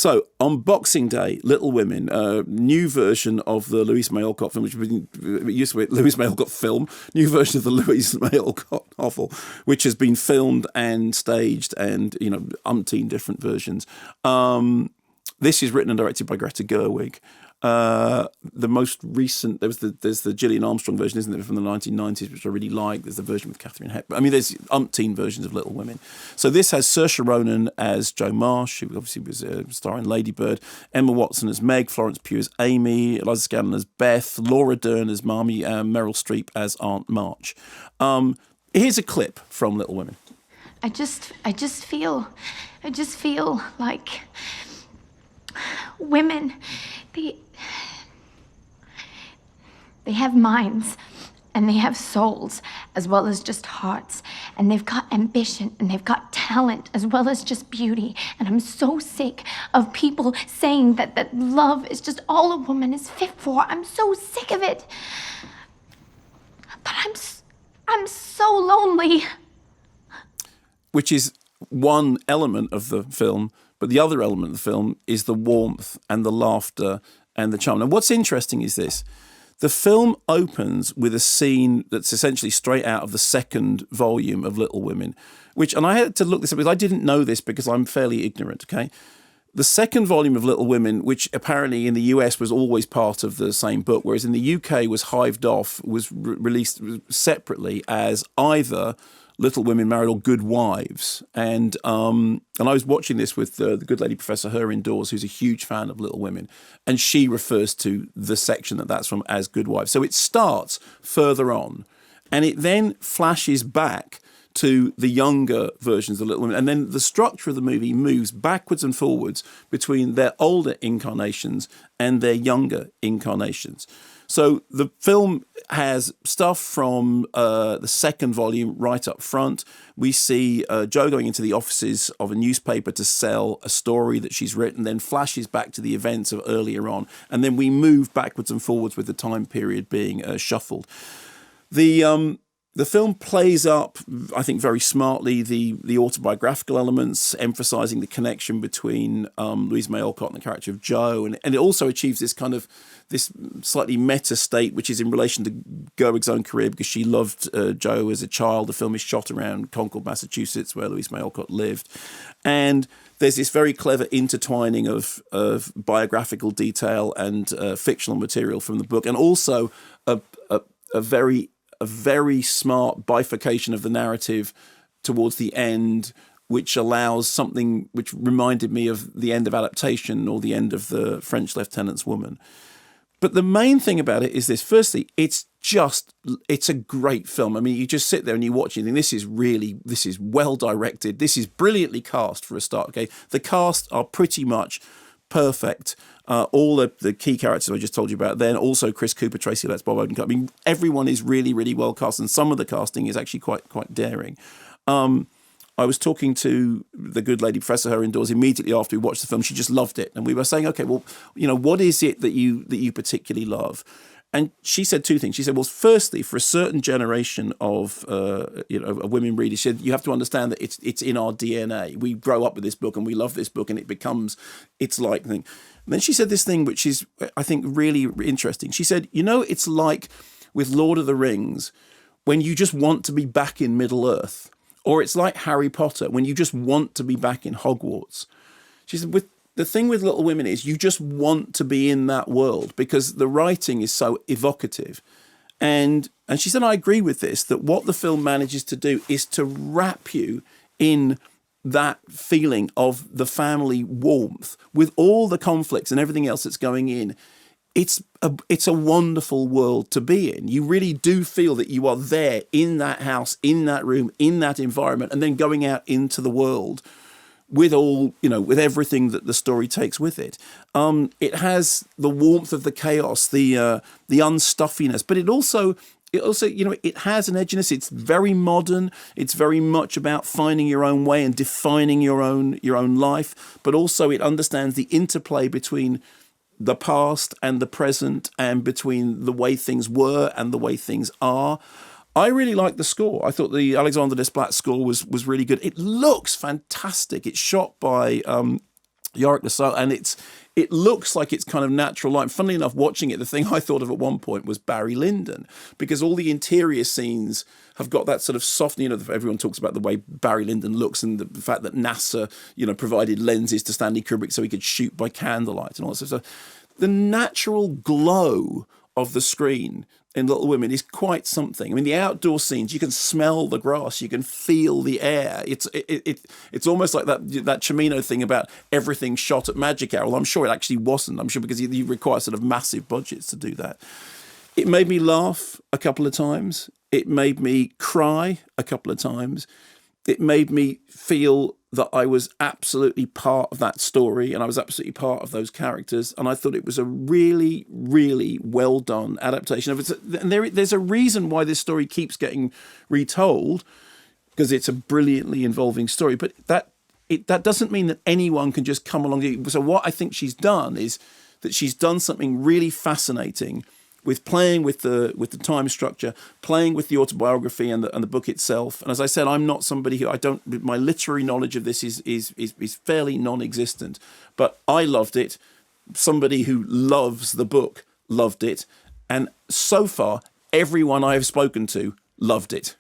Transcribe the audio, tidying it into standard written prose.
So on Boxing Day, Little Women, a new version of the Louise May Alcott film, which used to be Louise May Alcott film, new version of the Louise May Alcott novel, which has been filmed and staged and, umpteen different versions. This is written and directed by Greta Gerwig. The most recent, there's the Gillian Armstrong version, isn't there, from the 1990s, which I really like. There's the version with Catherine Hepburn. I mean, there's umpteen versions of Little Women. So this has Saoirse Ronan as Jo Marsh, who obviously was starring Lady Bird, Emma Watson as Meg, Florence Pugh as Amy, Eliza Scanlon as Beth, Laura Dern as Marmee, Meryl Streep as Aunt March. Here's a clip from Little Women. I just feel like women, they have minds and they have souls as well as just hearts, and they've got ambition and they've got talent as well as just beauty. And I'm so sick of people saying that love is just all a woman is fit for. I'm so sick of it. But I'm so lonely. Which is one element of the film, but the other element of the film is the warmth and the laughter and the charm. Now, what's interesting is this. The film opens with a scene that's essentially straight out of the second volume of Little Women, and I had to look this up because I didn't know this because I'm fairly ignorant, okay? The second volume of Little Women, which apparently in the US was always part of the same book, whereas in the UK was hived off, was released separately as either Little Women Married or Good Wives. And I was watching this with the good lady Professor Her indoors, who's a huge fan of Little Women, and she refers to the section that's from as Good Wives. So it starts further on, and it then flashes back to the younger versions of Little Women. And then the structure of the movie moves backwards and forwards between their older incarnations and their younger incarnations. So the film has stuff from the second volume right up front. We see Jo going into the offices of a newspaper to sell a story that she's written, then flashes back to the events of earlier on. And then we move backwards and forwards with the time period being shuffled. The film plays up, I think, very smartly the autobiographical elements, emphasising the connection between Louise May Alcott and the character of Jo, and it also achieves this kind of this slightly meta state, which is in relation to Gerwig's own career, because she loved Jo as a child. The film is shot around Concord, Massachusetts, where Louise May Alcott lived, and there's this very clever intertwining of biographical detail and fictional material from the book, and also a very smart bifurcation of the narrative towards the end, which allows something which reminded me of the end of Adaptation or the end of The French Lieutenant's Woman. But the main thing about it is this. Firstly, it's a great film. I mean, you just sit there and you watch it and think, this is well directed. This is brilliantly cast for a start. Okay, the cast are pretty much perfect. All the key characters I just told you about, then also Chris Cooper, Tracy Letts, Bob Odenkirk. I mean, everyone is really, really well cast, and some of the casting is actually quite daring. I was talking to the good lady Professor Her indoors immediately after we watched the film. She just loved it, and we were saying, okay, well, what is it that you particularly love? And she said two things. She said, well, firstly, for a certain generation of women readers, she said, you have to understand that it's in our DNA. We grow up with this book and we love this book, and it's like thing. And then she said this thing, which is, I think, really interesting. She said, it's like with Lord of the Rings, when you just want to be back in Middle Earth, or it's like Harry Potter, when you just want to be back in Hogwarts. She said, the thing with Little Women is you just want to be in that world because the writing is so evocative. And she said, I agree with this, that what the film manages to do is to wrap you in that feeling of the family warmth with all the conflicts and everything else that's going in. It's a wonderful world to be in. You really do feel that you are there in that house, in that room, in that environment, and then going out into the world with with everything that the story takes with it. It has the warmth of the chaos, the unstuffiness, but it also it has an edginess. It's very modern. It's very much about finding your own way and defining your own life, but also it understands the interplay between the past and the present, and between the way things were and the way things are. I really like the score. I thought the Alexander Desplat score was really good. It looks fantastic. It's shot by Yorick the Soul, and it looks like it's kind of natural light. Funnily enough, watching it, the thing I thought of at one point was Barry Lyndon, because all the interior scenes have got that sort of soft, everyone talks about the way Barry Lyndon looks and the fact that NASA, provided lenses to Stanley Kubrick so he could shoot by candlelight and all that sort of stuff. The natural glow of the screen in Little Women is quite something. I mean, the outdoor scenes, you can smell the grass, you can feel the air. It's almost like that Cimino thing about everything shot at Magic Hour. Well, I'm sure it actually wasn't. I'm sure because you require sort of massive budgets to do that. It made me laugh a couple of times. It made me cry a couple of times. It made me feel that I was absolutely part of that story and I was absolutely part of those characters. And I thought it was a really, really well done adaptation of it. And there's a reason why this story keeps getting retold, because it's a brilliantly involving story. But that doesn't mean that anyone can just come along. So what I think she's done is that she's done something really fascinating with playing with the time structure, playing with the autobiography and the book itself. And as I said, I'm not somebody who my literary knowledge of this is fairly non-existent, but I loved it. Somebody who loves the book loved it. And so far, everyone I have spoken to loved it.